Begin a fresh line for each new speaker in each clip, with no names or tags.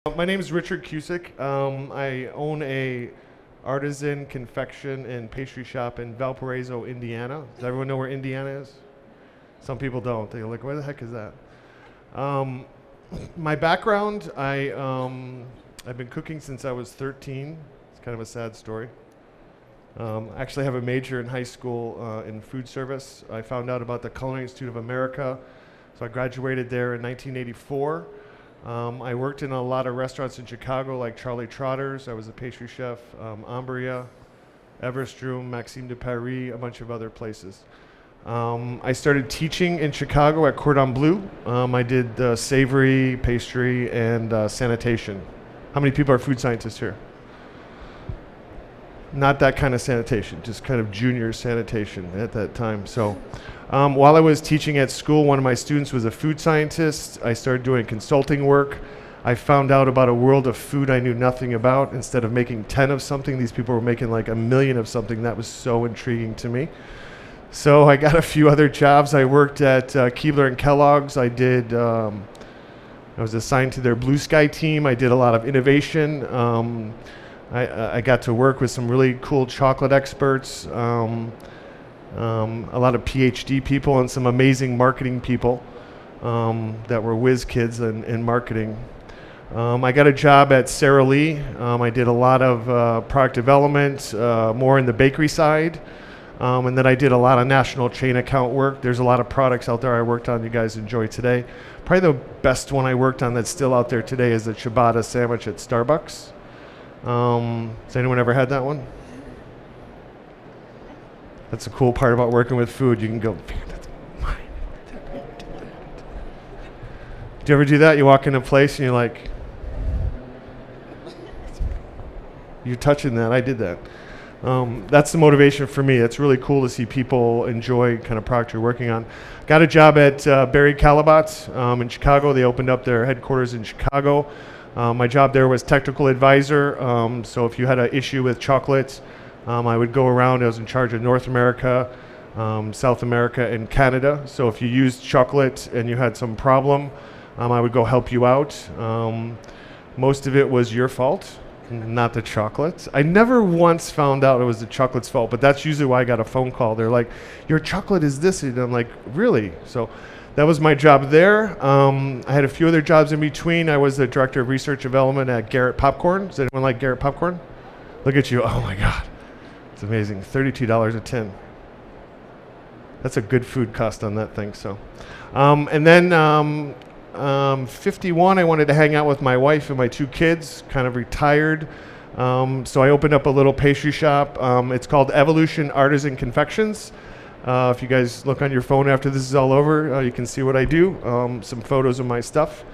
My name is Richard Cusick. I own a artisan confection and pastry shop in Valparaiso, Indiana. Does everyone know where Indiana is? Some people don't. They're like, where the heck is that? Um, my background, I've been cooking since I was 13. It's kind of a sad story. I actually have a major in high school in food service. I found out about the Culinary Institute of America, so I graduated there in 1984. I worked in a lot of restaurants in Chicago, like Charlie Trotter's. I was a pastry chef, Ambria, Everest Room, Maxime de Paris, a bunch of other places. I started teaching in Chicago at Cordon Bleu. I did savory, pastry, and sanitation. How many people are food scientists here? Not that kind of sanitation, just kind of junior sanitation at that time. So while I was teaching at school, one of my students was a food scientist. I started doing consulting work. I found out about a world of food I knew nothing about. Instead of making 10 of something, these people were making like 1,000,000 of something. That was so intriguing to me. So I got a few other jobs. I worked at Keebler and Kellogg's. I was assigned to their Blue Sky team. I did a lot of innovation. I got to work with some really cool chocolate experts, a lot of PhD people, and some amazing marketing people that were whiz kids in marketing. I got a job at Sara Lee. I did a lot of product development, more in the bakery side. And then I did a lot of national chain account work. There's a lot of products out there I worked on you guys enjoy today. Probably the best one I worked on that's still out there today is the ciabatta sandwich at Starbucks. Has anyone ever had that one? That's the cool part about working with food. You can go, man, that's mine. Do you ever do that? You walk in a place and you're like, you're touching that. I did that. That's the motivation for me. It's really cool to see people enjoy kind of product you're working on. Got a job at Barry Callebaut's in Chicago. They opened up their headquarters in Chicago. My job there was technical advisor. So if you had an issue with chocolate, I would go around. I was in charge of North America, South America, and Canada. So if you used chocolate and you had some problem, I would go help you out. Most of it was your fault, not the chocolate. I never once found out it was the chocolate's fault, but that's usually why I got a phone call. They're like, your chocolate is this. And I'm like, really? So that was my job there. I had a few other jobs in between. I was the director of research development at Garrett Popcorn. Does anyone like Garrett Popcorn? Look at you. Oh my God. It's amazing. $32 a tin. That's a good food cost on that thing. So, and then 51, I wanted to hang out with my wife and my two kids, kind of retired. So I opened up a little pastry shop. It's called Evolution Artisan Confections. If you guys look on your phone after this is all over, you can see what I do, some photos of my stuff.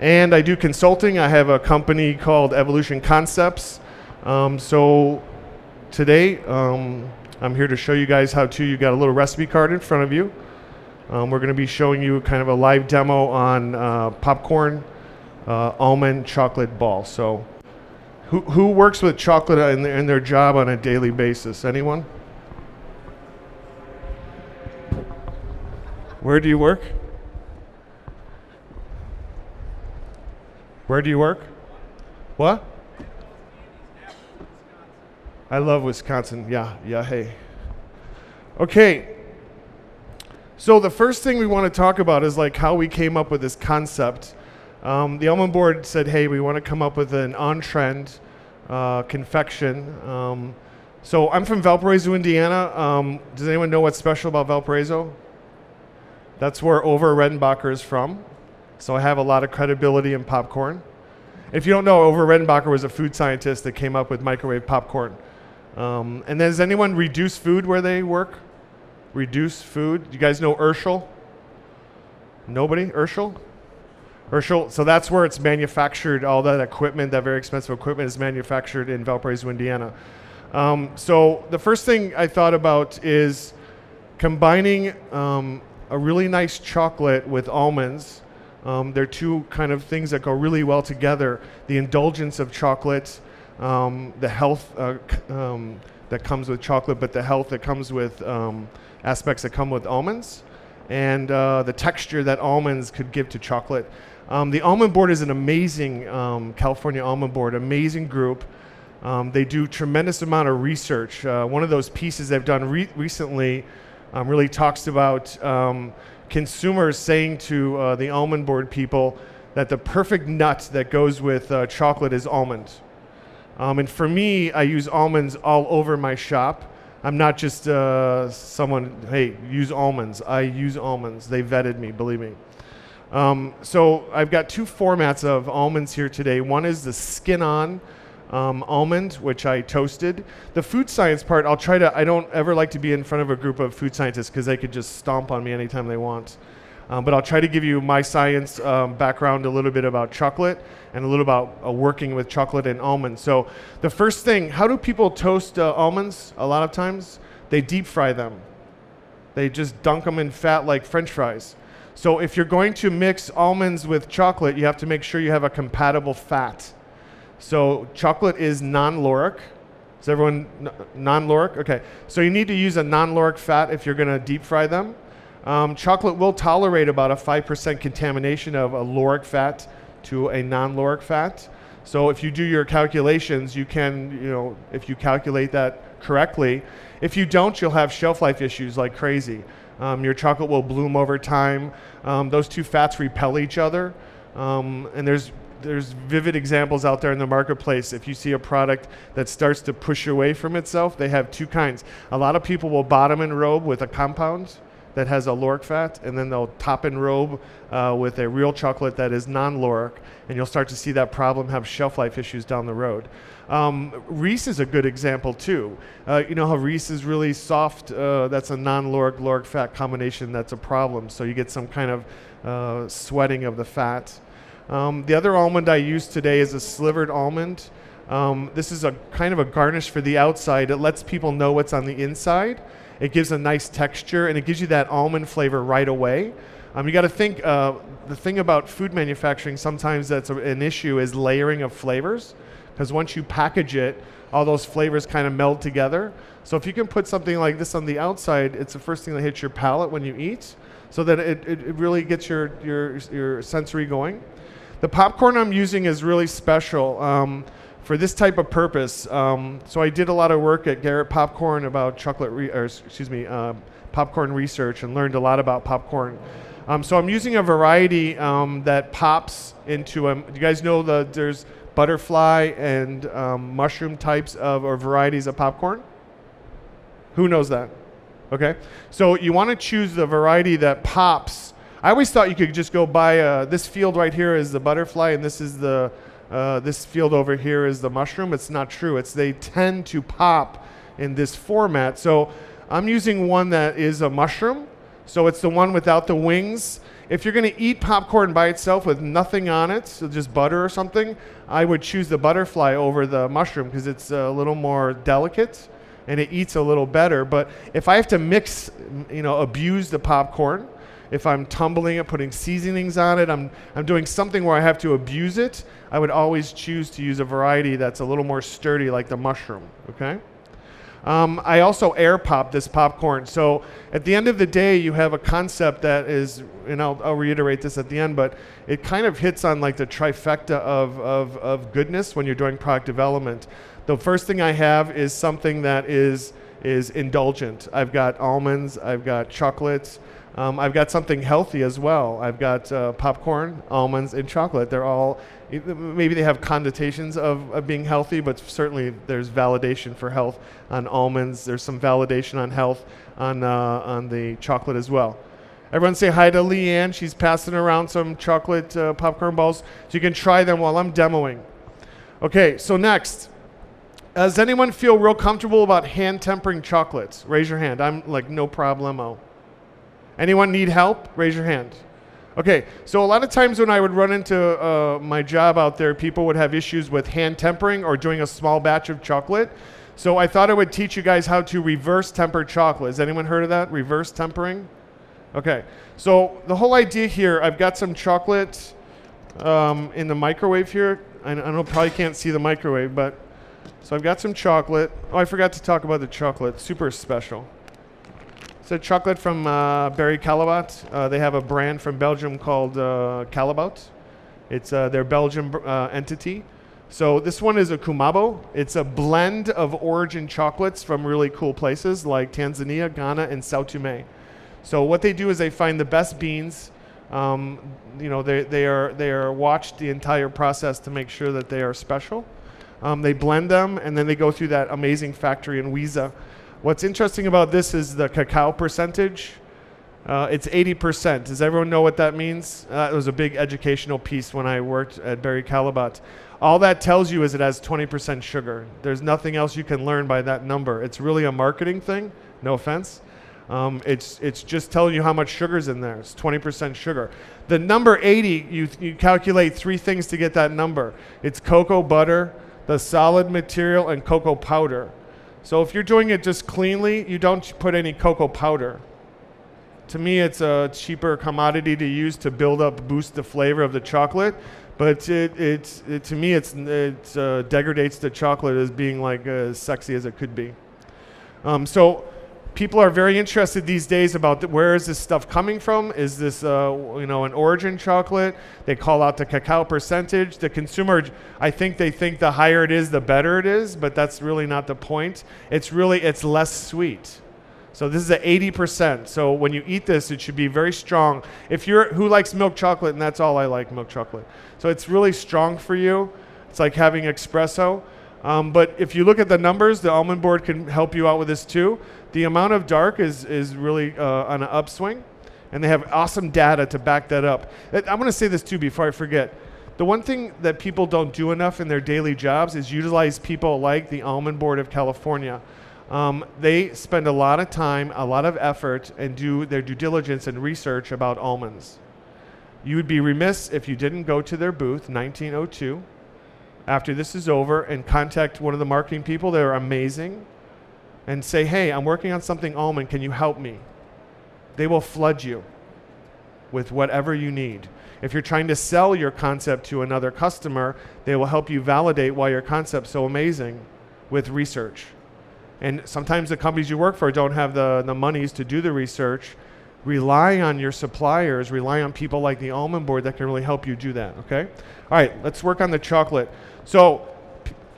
And I do consulting. I have a company called Evolution Concepts. So today, I'm here to show you guys how to. You got a little recipe card in front of you. We're going to be showing you kind of a live demo on popcorn almond chocolate ball. So who works with chocolate in their job on a daily basis? Anyone? Where do you work? Where do you work? What? I love Wisconsin. Yeah, hey. Okay. So the first thing we want to talk about is like how we came up with this concept. The Almond Board said, hey, we want to come up with an on-trend confection. So I'm from Valparaiso, Indiana. Does anyone know what's special about Valparaiso? That's where Over Redenbacher is from. So I have a lot of credibility in popcorn. If you don't know, Over Redenbacher was a food scientist that came up with microwave popcorn. And then does anyone reduce food where they work? Reduce food. You guys know Urschel? Nobody? Urschel? Urschel. So that's where it's manufactured. All that equipment, that very expensive equipment, is manufactured in Valparaiso, Indiana. So the first thing I thought about is combining a really nice chocolate with almonds. They're two kind of things that go really well together. The indulgence of chocolate, the health that comes with chocolate, but the health that comes with aspects that come with almonds, and the texture that almonds could give to chocolate. The Almond Board is an amazing California Almond Board, amazing group. They do tremendous amount of research. One of those pieces they've done recently really talks about consumers saying to the Almond Board people that the perfect nut that goes with chocolate is almond. And for me, I use almonds all over my shop. I'm not just someone, hey, use almonds. I use almonds. They vetted me, believe me. So I've got two formats of almonds here today. One is the skin-on almond, which I toasted. The food science part, I don't ever like to be in front of a group of food scientists because they could just stomp on me anytime they want. But I'll try to give you my science background, a little bit about chocolate, and a little about working with chocolate and almonds. So the first thing, how do people toast almonds? A lot of times, they deep fry them. They just dunk them in fat like French fries. So if you're going to mix almonds with chocolate, you have to make sure you have a compatible fat. So chocolate is non-lauric. Is everyone non-lauric? Okay. So you need to use a non-lauric fat if you're going to deep fry them. Chocolate will tolerate about a 5% contamination of a lauric fat to a non-lauric fat. So if you do your calculations, you can, if you calculate that correctly. If you don't, you'll have shelf life issues like crazy. Your chocolate will bloom over time. Those two fats repel each other. And there's vivid examples out there in the marketplace. If you see a product that starts to push away from itself, they have two kinds. A lot of people will bottom enrobe with a compound that has a lauric fat, and then they'll top enrobe with a real chocolate that is non-lauric, and you'll start to see that problem have shelf life issues down the road. Reese is a good example too. You know how Reese is really soft? That's a non-lauric, lauric fat combination that's a problem. So you get some kind of sweating of the fat. The other almond I use today is a slivered almond. This is a kind of a garnish for the outside. It lets people know what's on the inside. It gives a nice texture, and it gives you that almond flavor right away. You got to think, the thing about food manufacturing sometimes that's an issue is layering of flavors, because once you package it, all those flavors kind of meld together. So if you can put something like this on the outside, it's the first thing that hits your palate when you eat, so that it really gets your sensory going. The popcorn I'm using is really special for this type of purpose. So I did a lot of work at Garrett Popcorn about popcorn research, and learned a lot about popcorn. So I'm using a variety that pops into do you guys know there's butterfly and mushroom types or varieties of popcorn? Who knows that? Okay. So you want to choose the variety that pops. I always thought you could just go buy this field right here is the butterfly, and this is this field over here is the mushroom. It's not true. They tend to pop in this format. So I'm using one that is a mushroom. So it's the one without the wings. If you're going to eat popcorn by itself with nothing on it, so just butter or something, I would choose the butterfly over the mushroom because it's a little more delicate and it eats a little better. But if I have to mix, abuse the popcorn, if I'm tumbling it, putting seasonings on it, I'm doing something where I have to abuse it, I would always choose to use a variety that's a little more sturdy like the mushroom, okay? I also air pop this popcorn. So at the end of the day, you have a concept that is, and I'll reiterate this at the end, but it kind of hits on like the trifecta of goodness when you're doing product development. The first thing I have is something that is indulgent. I've got almonds, I've got chocolates, I've got something healthy as well. I've got popcorn, almonds, and chocolate. They're all, maybe they have connotations of being healthy, but certainly there's validation for health on almonds. There's some validation on health on the chocolate as well. Everyone say hi to Leanne. She's passing around some chocolate popcorn balls, so you can try them while I'm demoing. Okay, so next. Does anyone feel real comfortable about hand tempering chocolates? Raise your hand. I'm like, no problemo. Anyone need help? Raise your hand. Okay, so a lot of times when I would run into my job out there, people would have issues with hand tempering or doing a small batch of chocolate. So I thought I would teach you guys how to reverse temper chocolate. Has anyone heard of that? Reverse tempering? Okay, so the whole idea here, I've got some chocolate in the microwave here. I know probably can't see the microwave, but so I've got some chocolate. Oh, I forgot to talk about the chocolate. Super special. It's a chocolate from Barry Callebaut. They have a brand from Belgium called Callebaut. It's their Belgian entity. So this one is a Kumabo. It's a blend of origin chocolates from really cool places like Tanzania, Ghana, and Sao Tome. So what they do is they find the best beans. They are watched the entire process to make sure that they are special. They blend them, and then they go through that amazing factory in Wiesa. What's interesting about this is the cacao percentage. It's 80%. Does everyone know what that means? It was a big educational piece when I worked at Barry Callebaut. All that tells you is it has 20% sugar. There's nothing else you can learn by that number. It's really a marketing thing, no offense. It's just telling you how much sugar's in there. It's 20% sugar. The number 80, you calculate 3 things to get that number. It's cocoa butter, the solid material, and cocoa powder. So if you're doing it just cleanly, you don't put any cocoa powder. To me, it's a cheaper commodity to use to boost the flavor of the chocolate. But to me, it degrades the chocolate as being like as sexy as it could be. So people are very interested these days about where is this stuff coming from? Is this an origin chocolate? They call out the cacao percentage. The consumer, I think they think the higher it is, the better it is, but that's really not the point. It's less sweet. So this is at 80%. So when you eat this, it should be very strong. Who likes milk chocolate? And that's all I like, milk chocolate. So it's really strong for you. It's like having espresso. But if you look at the numbers, the almond board can help you out with this too. The amount of dark is really on an upswing, and they have awesome data to back that up. I'm going to say this too before I forget. The one thing that people don't do enough in their daily jobs is utilize people like the Almond Board of California. They spend a lot of time, a lot of effort, and do their due diligence and research about almonds. You would be remiss if you didn't go to their booth, 1902, after this is over, and contact one of the marketing people. They're amazing. And say, hey, I'm working on something almond. Can you help me? They will flood you with whatever you need. If you're trying to sell your concept to another customer, they will help you validate why your concept's so amazing with research. And sometimes the companies you work for don't have the monies to do the research. Rely on your suppliers, rely on people like the Almond Board that can really help you do that, okay? All right, let's work on the chocolate. So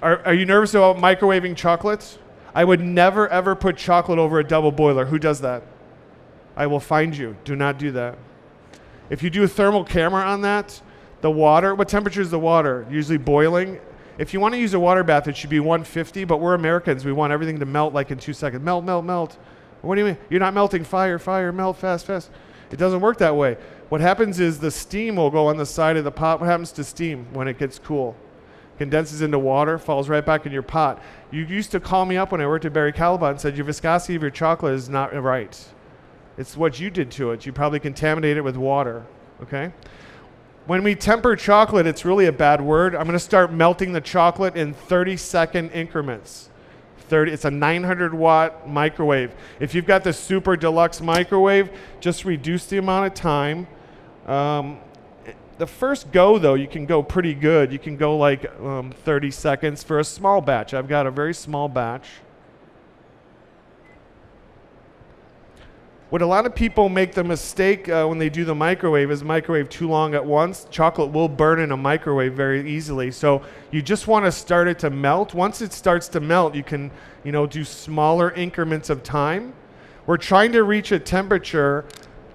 are you nervous about microwaving chocolates? I would never, ever put chocolate over a double boiler. Who does that? I will find you. Do not do that. If you do a thermal camera on that, the water, what temperature is the water? Usually boiling. If you want to use a water bath, it should be 150, but we're Americans. We want everything to melt like in 2 seconds. Melt, melt, melt. What do you mean? You're not melting fire, fire, melt, fast, fast. It doesn't work that way. What happens is the steam will go on the side of the pot. What happens to steam when it gets cool? Condenses into water, falls right back in your pot. You used to call me up when I worked at Barry Callebaut and said, your viscosity of your chocolate is not right. It's what you did to it. You probably contaminated it with water, okay? When we temper chocolate, it's really a bad word. I'm going to start melting the chocolate in 30-second increments. It's a 900-watt microwave. If you've got the super deluxe microwave, just reduce the amount of time. The first go, though, you can go pretty good. You can go like 30 seconds for a small batch. I've got a very small batch. What a lot of people make the mistake when they do the microwave is microwave too long at once. Chocolate will burn in a microwave very easily. So you just want to start it to melt. Once it starts to melt, you can, do smaller increments of time. We're trying to reach a temperature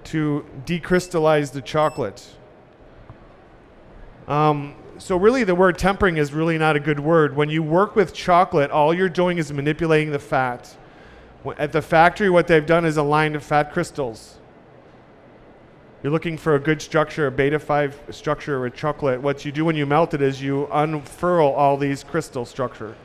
to decrystallize the chocolate. So really the word tempering is really not a good word. When you work with chocolate, all you're doing is manipulating the fat. At the factory, what they've done is aligned fat crystals. You're looking for a good structure, a beta 5 structure with chocolate. What you do when you melt it is you unfurl all these crystal structure.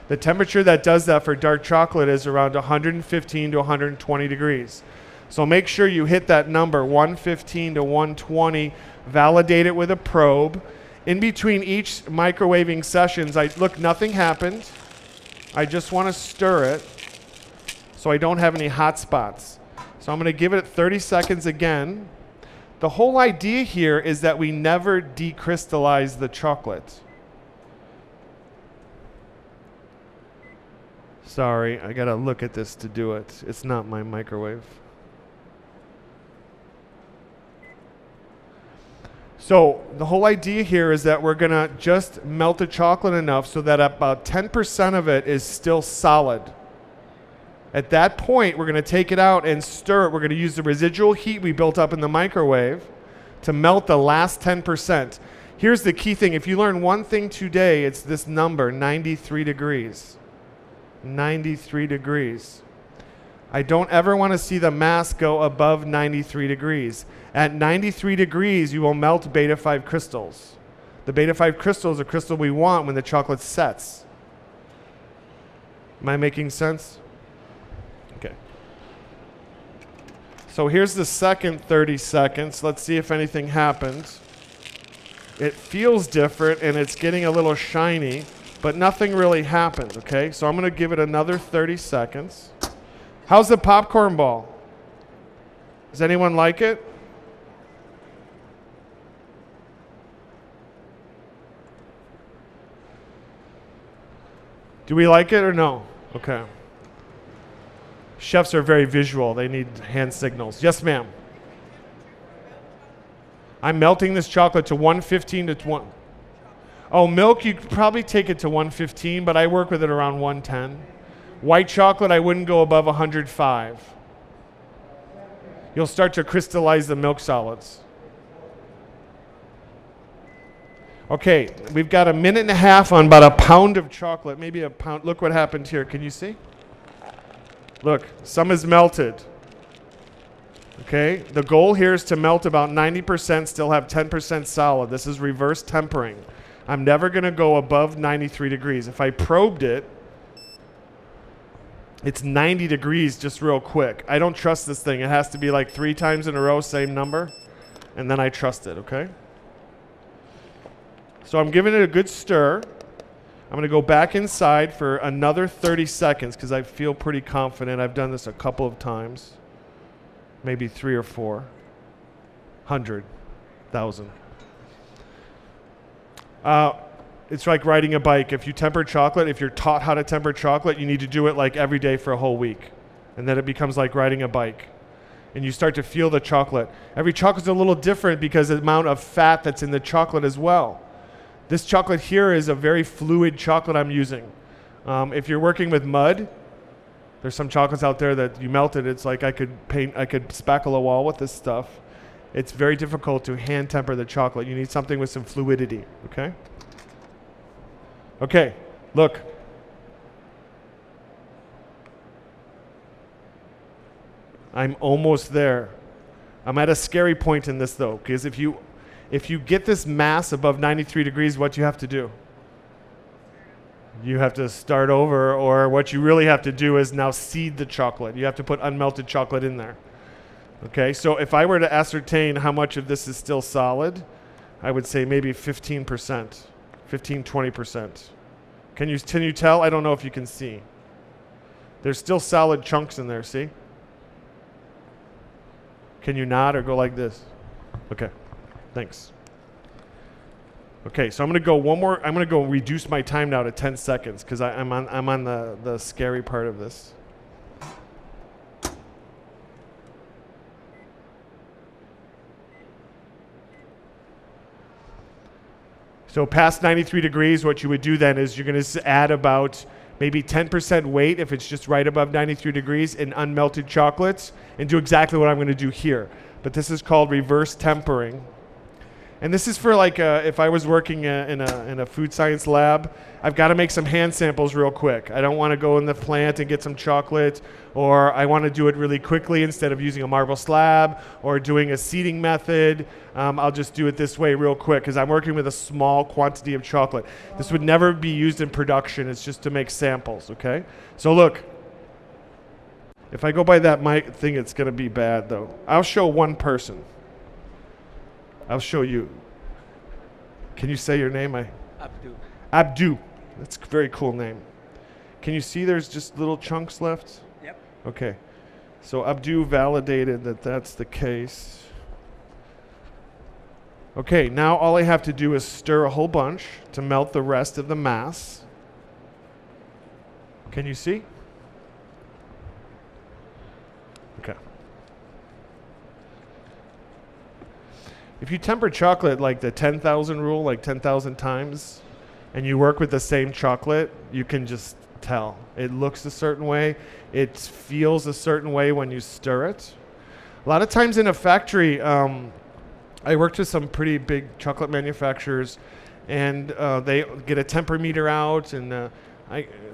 The temperature that does that for dark chocolate is around 115 to 120 degrees. So make sure you hit that number, 115 to 120, validate it with a probe. In between each microwaving sessions, look, nothing happened. I just want to stir it so I don't have any hot spots. So I'm going to give it 30 seconds again. The whole idea here is that we never decrystallize the chocolate. Sorry, I got to look at this to do it. It's not my microwave. So the whole idea here is that we're going to just melt the chocolate enough so that about 10% of it is still solid. At that point, we're going to take it out and stir it. We're going to use the residual heat we built up in the microwave to melt the last 10%. Here's the key thing. If you learn one thing today, it's this number, 93 degrees. 93 degrees. I don't ever want to see the mass go above 93 degrees. At 93 degrees, you will melt beta 5 crystals. The beta 5 crystal is a crystal we want when the chocolate sets. Am I making sense? Okay. So here's the second 30 seconds. Let's see if anything happens. It feels different and it's getting a little shiny, but nothing really happened, okay? So I'm going to give it another 30 seconds. How's the popcorn ball? Does anyone like it? Do we like it or no? Okay. Chefs are very visual. They need hand signals. Yes, ma'am. I'm melting this chocolate to 115 to 1. Oh, milk, you could probably take it to 115, but I work with it around 110. White chocolate, I wouldn't go above 105. You'll start to crystallize the milk solids. Okay, we've got a minute and a half on about a pound of chocolate, maybe a pound. Look what happened here. Can you see? Look, some is melted. Okay, the goal here is to melt about 90%, still have 10% solid. This is reverse tempering. I'm never going to go above 93 degrees. If I probed it, it's 90 degrees just real quick. I don't trust this thing. It has to be like 3 times in a row, same number, and then I trust it, okay? So I'm giving it a good stir. I'm going to go back inside for another 30 seconds because I feel pretty confident. I've done this a couple of times, maybe 3 or 4. 100,000. It's like riding a bike. If you temper chocolate, if you're taught how to temper chocolate, you need to do it like every day for a whole week. And then it becomes like riding a bike. And you start to feel the chocolate. Every chocolate's a little different because of the amount of fat that's in the chocolate as well. This chocolate here is a very fluid chocolate I'm using. If you're working with mud, there's some chocolates out there that you melt it. It's like I could spackle a wall with this stuff. It's very difficult to hand temper the chocolate. You need something with some fluidity, okay? Okay, look. I'm almost there. I'm at a scary point in this though, because if you get this mass above 93 degrees, what you have to do? You have to start over, or what you really have to do is now seed the chocolate. You have to put unmelted chocolate in there. Okay, so if I were to ascertain how much of this is still solid, I would say maybe 15%. 15, 20%. Can you tell? I don't know if you can see. There's still solid chunks in there, see? Can you nod or go like this? Okay, thanks. Okay, so I'm gonna go one more. I'm gonna go reduce my time now to 10 seconds because I'm on the scary part of this. So past 93 degrees, what you would do then is you're going to add about maybe 10% weight if it's just right above 93 degrees in unmelted chocolates and do exactly what I'm going to do here. But this is called reverse tempering. And this is for like if I was working in a food science lab, I've got to make some hand samples real quick. I don't want to go in the plant and get some chocolate, or I want to do it really quickly instead of using a marble slab or doing a seeding method. I'll just do it this way real quick because I'm working with a small quantity of chocolate. This would never be used in production. It's just to make samples, okay? So look, if I go by that mic thing, it's going to be bad though. I'll show one person. I'll show you. Can you say your name?
Abdu.
Abdu. That's a very cool name. Can you see there's just little chunks left?
Yep.
Okay. So Abdu validated that that's the case. Okay, now all I have to do is stir a whole bunch to melt the rest of the mass. Can you see? Okay. If you temper chocolate like the 10,000 rule, like 10,000 times, and you work with the same chocolate, you can just tell. It looks a certain way. It feels a certain way when you stir it. A lot of times in a factory, I worked with some pretty big chocolate manufacturers, and they get a temper meter out, and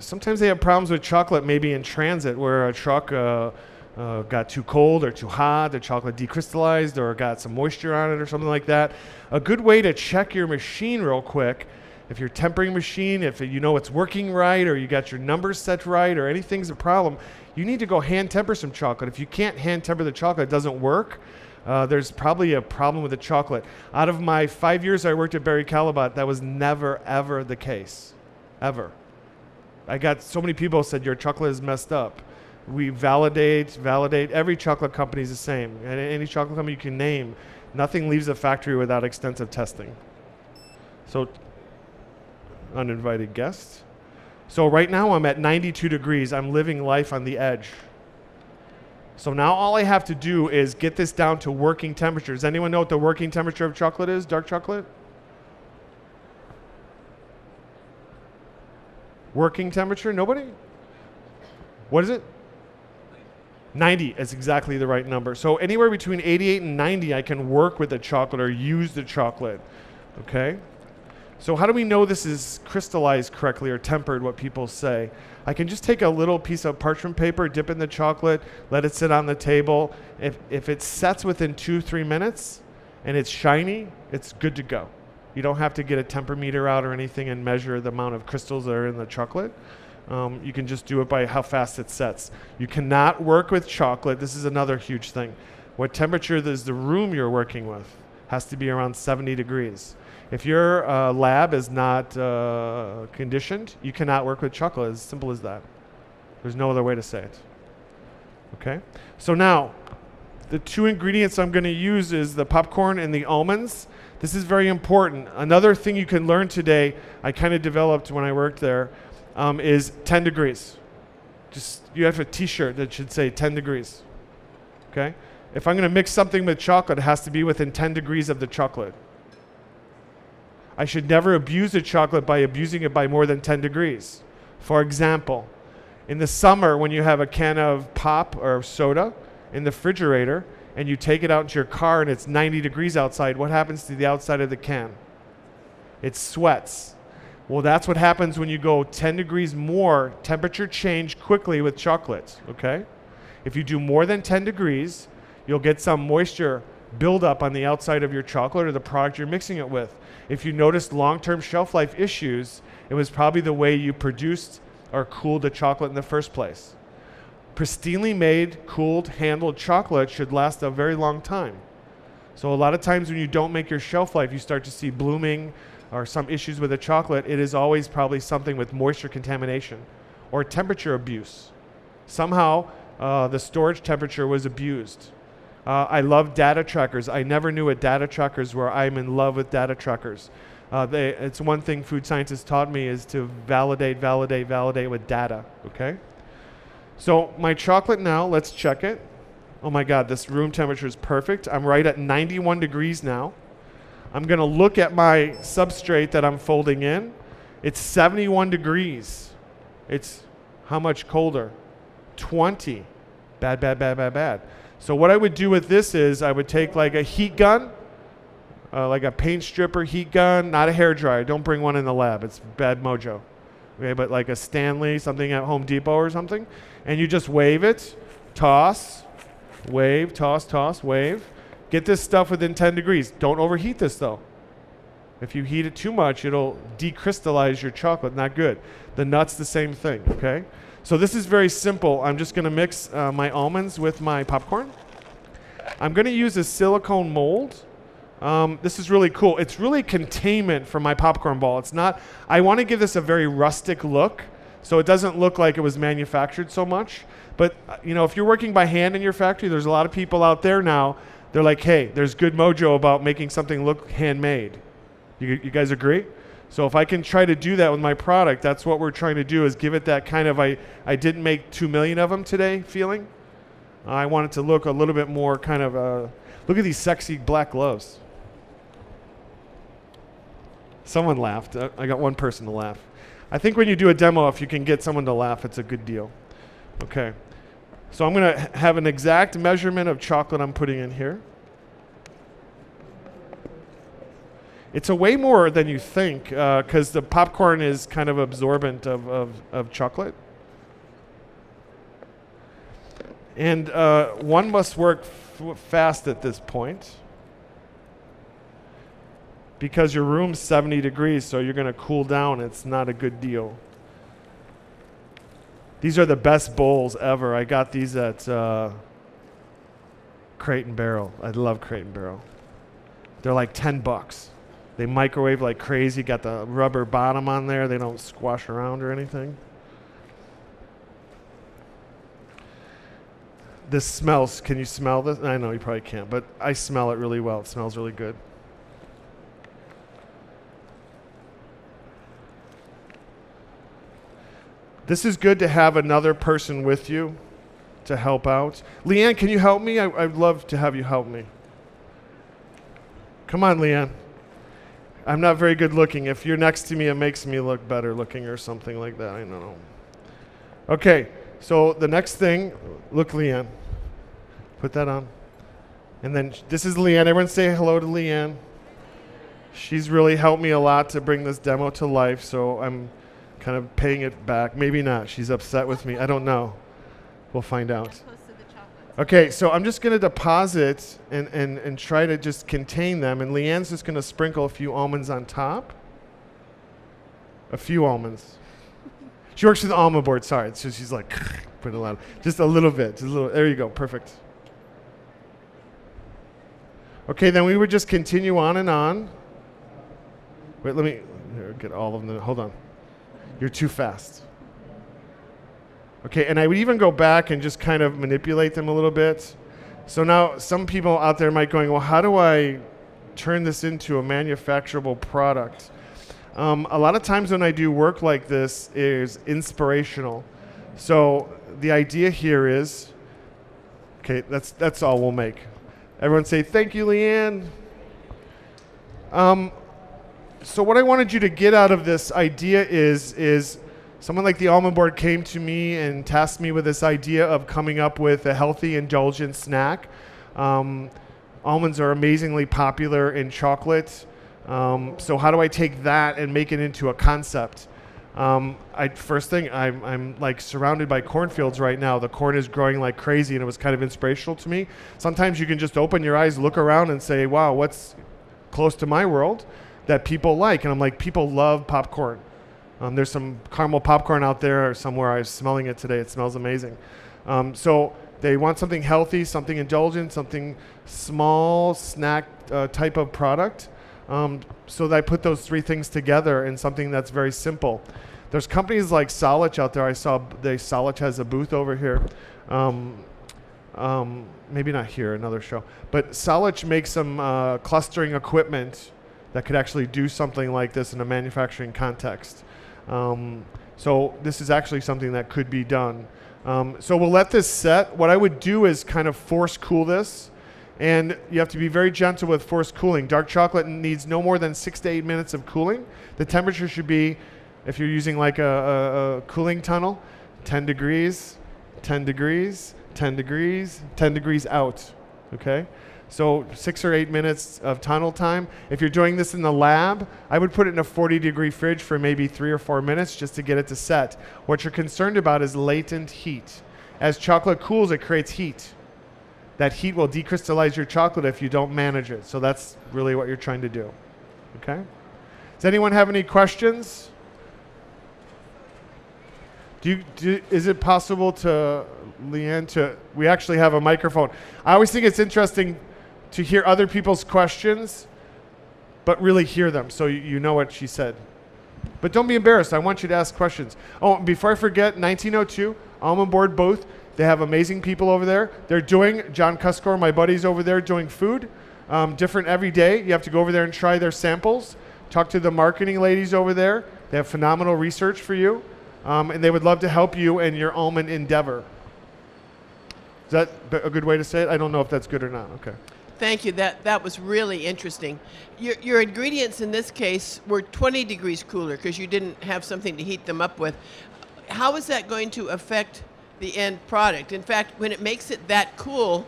sometimes they have problems with chocolate maybe in transit where a truck got too cold or too hot, the chocolate decrystallized or got some moisture on it or something like that. A good way to check your machine real quick, if your tempering machine, if you know it's working right or you got your numbers set right or anything's a problem, you need to go hand temper some chocolate. If you can't hand temper the chocolate, it doesn't work. There's probably a problem with the chocolate. Out of my 5 years I worked at Barry Callebaut, that was never, ever the case. Ever. I got so many people said, your chocolate is messed up. We validate. Every chocolate company is the same. And any chocolate company you can name, nothing leaves the factory without extensive testing. So, uninvited guests. So right now I'm at 92 degrees. I'm living life on the edge. So now all I have to do is get this down to working temperature. Does anyone know what the working temperature of chocolate is? Dark chocolate? Working temperature? Nobody? What is it? 90 is exactly the right number. So anywhere between 88 and 90, I can work with the chocolate or use the chocolate. Okay? So how do we know this is crystallized correctly or tempered, what people say? I can just take a little piece of parchment paper, dip in the chocolate, let it sit on the table. If it sets within 2-3 minutes and it's shiny, it's good to go. You don't have to get a temper meter out or anything and measure the amount of crystals that are in the chocolate. You can just do it by how fast it sets. You cannot work with chocolate. This is another huge thing. What temperature is the room you're working with? Has to be around 70 degrees. If your lab is not conditioned, you cannot work with chocolate. As simple as that. There's no other way to say it. Okay? So now, the two ingredients I'm going to use is the popcorn and the almonds. This is very important. Another thing you can learn today, I kind of developed when I worked there, is 10 degrees. Just, you have a t-shirt that should say 10 degrees. Okay? If I'm going to mix something with chocolate, it has to be within 10 degrees of the chocolate. I should never abuse the chocolate by abusing it by more than 10 degrees. For example, in the summer when you have a can of pop or soda in the refrigerator and you take it out into your car and it's 90 degrees outside, what happens to the outside of the can? It sweats. Well, that's what happens when you go 10 degrees more, temperature change quickly with chocolate, okay? If you do more than 10 degrees, you'll get some moisture buildup on the outside of your chocolate or the product you're mixing it with. If you noticed long-term shelf life issues, it was probably the way you produced or cooled the chocolate in the first place. Pristinely made, cooled, handled chocolate should last a very long time. So a lot of times when you don't make your shelf life, you start to see blooming or some issues with the chocolate. It is always probably something with moisture contamination or temperature abuse. Somehow the storage temperature was abused. I love data trackers. I never knew what data trackers were. I'm in love with data trackers. It's one thing food scientists taught me is to validate with data, okay? So my chocolate now, let's check it. Oh my God, this room temperature is perfect. I'm right at 91 degrees now. I'm gonna look at my substrate that I'm folding in. It's 71 degrees. It's how much colder? 20. Bad, bad, bad, bad, bad. So what I would do with this is I would take like a heat gun, like a paint stripper heat gun, not a hairdryer. Don't bring one in the lab. It's bad mojo. Okay, but like a Stanley, something at Home Depot or something. And you just wave it, toss, wave, toss, toss, wave. Get this stuff within 10 degrees. Don't overheat this though. If you heat it too much, it'll decrystallize your chocolate. Not good. The nuts, the same thing, okay? So this is very simple. I'm just going to mix my almonds with my popcorn. I'm going to use a silicone mold. This is really cool. It's really containment for my popcorn ball. It's not, I want to give this a very rustic look, so it doesn't look like it was manufactured so much. But you know, if you're working by hand in your factory, there's a lot of people out there now, they're like, hey, there's good mojo about making something look handmade. You guys agree? So if I can try to do that with my product, that's what we're trying to do, is give it that kind of, I didn't make 2 million of them today feeling. I want it to look a little bit more kind of, look at these sexy black gloves. Someone laughed. I got one person to laugh. I think when you do a demo, if you can get someone to laugh, it's a good deal. Okay. So I'm going to have an exact measurement of chocolate I'm putting in here. It's a way more than you think because the popcorn is kind of absorbent of chocolate. And one must work fast at this point because your room's 70 degrees, so you're going to cool down. It's not a good deal. These are the best bowls ever. I got these at Crate and Barrel. I love Crate and Barrel. They're like $10. They microwave like crazy, got the rubber bottom on there. They don't squash around or anything. This smells, can you smell this? I know you probably can't, but I smell it really well. It smells really good. This is good to have another person with you to help out. Leanne, can you help me? I'd love to have you help me. Come on, Leanne. I'm not very good looking. If you're next to me, it makes me look better looking or something like that. I don't know. Okay, so the next thing, look, Leanne. Put that on. And then this is Leanne. Everyone say hello to Leanne. She's really helped me a lot to bring this demo to life, so I'm kind of paying it back. Maybe not. She's upset with me. I don't know. We'll find out. Okay, so I'm just going to deposit and try to just contain them. And Leanne's just going to sprinkle a few almonds on top. A few almonds. She works with the almond board. Sorry. So she's like, put a lot. Just a little bit. Just a little. There you go. Perfect. Okay, then we would just continue on and on. Wait, let me get all of them. Hold on. You're too fast. Okay, and I would even go back and just kind of manipulate them a little bit. So now some people out there might going, well, how do I turn this into a manufacturable product? A lot of times when I do work like this is inspirational. So the idea here is, okay, that's all we'll make. Everyone say, thank you, Leanne. So what I wanted you to get out of this idea is someone like the Almond Board came to me and tasked me with this idea of coming up with a healthy, indulgent snack. Almonds are amazingly popular in chocolate. So how do I take that and make it into a concept? First thing, I'm like surrounded by cornfields right now. The corn is growing like crazy, and it was kind of inspirational to me. Sometimes you can just open your eyes, look around, and say, wow, what's close to my world that people like? And I'm like, people love popcorn. There's some caramel popcorn out there somewhere. I was smelling it today. It smells amazing. So they want something healthy, something indulgent, something small, snack type of product. So that I put those three things together in something that's very simple. There's companies like Solich out there. I saw Solich has a booth over here. Maybe not here, another show. But Solich makes some clustering equipment that could actually do something like this in a manufacturing context. So this is actually something that could be done. So we'll let this set. What I would do is kind of force cool this. And you have to be very gentle with forced cooling. Dark chocolate needs no more than 6 to 8 minutes of cooling. The temperature should be, if you're using like a cooling tunnel, 10 degrees, 10 degrees, 10 degrees, 10 degrees out, okay? So 6 or 8 minutes of tunnel time. If you're doing this in the lab, I would put it in a 40-degree fridge for maybe 3 or 4 minutes just to get it to set. What you're concerned about is latent heat. As chocolate cools, it creates heat. That heat will decrystallize your chocolate if you don't manage it. So that's really what you're trying to do. Okay? Does anyone have any questions? Is it possible to, Leanne, we actually have a microphone. I always think it's interesting to hear other people's questions, but really hear them so you know what she said. But don't be embarrassed. I want you to ask questions. Oh, before I forget, 1902, Almond Board booth. They have amazing people over there. They're doing, John Cuskor, my buddy's over there doing food, different every day. You have to go over there and try their samples. Talk to the marketing ladies over there. They have phenomenal research for you. And they would love to help you in your almond endeavor. Is that a good way to say it? I don't know if that's good or not. Okay.
Thank you. That was really interesting. Your ingredients in this case were 20 degrees cooler because you didn't have something to heat them up with. How is that going to affect the end product? In fact, when it makes it that cool,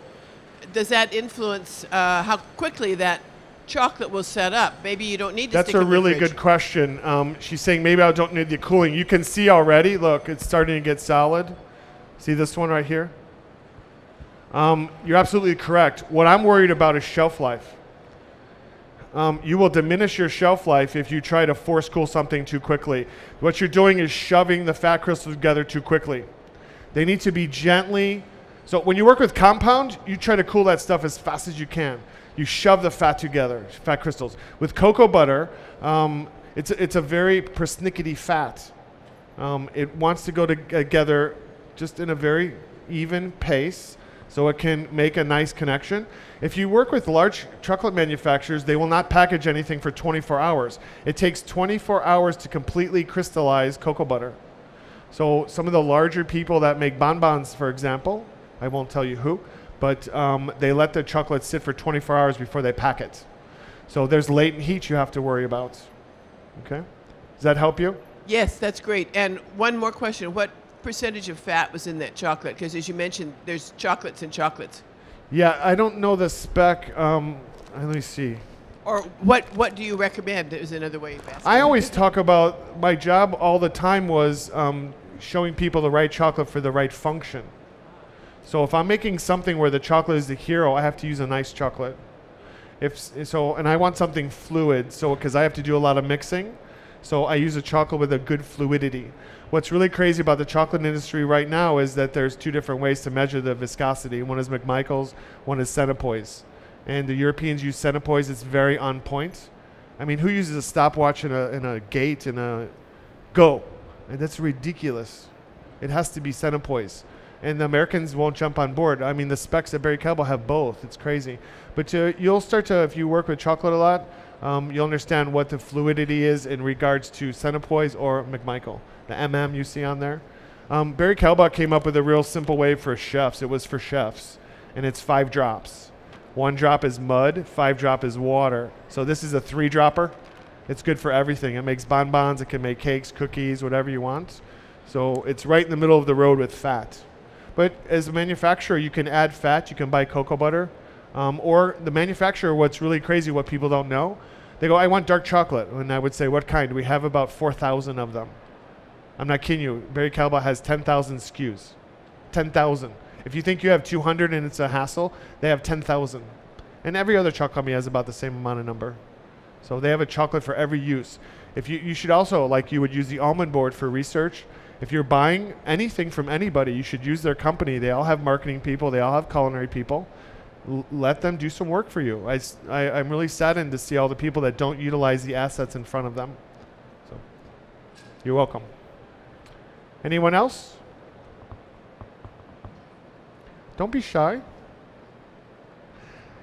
does that influence how quickly that chocolate will set up? Maybe you don't need to
That's
stick
a
it in the
really
fridge.
good question. She's saying maybe I don't need the cooling. You can see already, look, it's starting to get solid. See this one right here? You're absolutely correct. What I'm worried about is shelf life. You will diminish your shelf life if you try to force cool something too quickly. What you're doing is shoving the fat crystals together too quickly. They need to be gently. So when you work with compound, you try to cool that stuff as fast as you can. You shove the fat together, fat crystals. With cocoa butter, it's a very persnickety fat. It wants to go together just in a very even pace, so it can make a nice connection. If you work with large chocolate manufacturers, they will not package anything for 24 hours. It takes 24 hours to completely crystallize cocoa butter. So some of the larger people that make bonbons, for example, I won't tell you who, but they let the chocolate sit for 24 hours before they pack it. So there's latent heat you have to worry about. Okay? Does that help you?
Yes, that's great. And one more question. What percentage of fat was in that chocolate? Because as you mentioned, there's chocolates and chocolates.
Yeah, I don't know the spec. Let me see.
Or what do you recommend is another way of asking.
I always talk about my job all the time was showing people the right chocolate for the right function. So if I'm making something where the chocolate is the hero, I have to use a nice chocolate. And I want something fluid, so because I have to do a lot of mixing, so I use a chocolate with a good fluidity. What's really crazy about the chocolate industry right now is that there's two different ways to measure the viscosity. One is McMichael's, one is centipoise. And the Europeans use centipoise. It's very on point. I mean, who uses a stopwatch in a gate in a go? And that's ridiculous. It has to be centipoise. And the Americans won't jump on board. I mean, the specs at Barry Callebaut have both. It's crazy. But you'll start to, if you work with chocolate a lot, you'll understand what the fluidity is in regards to centipoise or McMichael, the you see on there. Barry Callebaut came up with a real simple way for chefs. It was for chefs. And it's 5 drops. 1 drop is mud, 5 drop is water. So this is a 3-dropper. It's good for everything. It makes bonbons, it can make cakes, cookies, whatever you want. So it's right in the middle of the road with fat. But as a manufacturer, you can add fat, you can buy cocoa butter. Or the manufacturer, what's really crazy, what people don't know, they go, I want dark chocolate. And I would say, what kind? We have about 4,000 of them. I'm not kidding you. Barry Callebaut has 10,000 SKUs. 10,000. If you think you have 200 and it's a hassle, they have 10,000. And every other chocolate company has about the same amount of number. So they have a chocolate for every use. If you should also, like you would use the almond board for research. If you're buying anything from anybody, you should use their company. They all have marketing people. They all have culinary people. Let them do some work for you. I'm really saddened to see all the people that don't utilize the assets in front of them. So you're welcome. Anyone else? Don't be shy.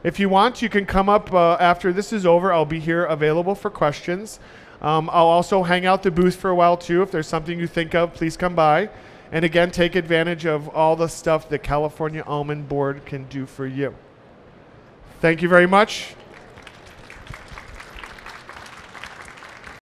If you want, you can come up after this is over. I'll be here available for questions. I'll also hang out the booth for a while too. If there's something you think of, please come by. And again, take advantage of all the stuff the California Almond Board can do for you. Thank you very much.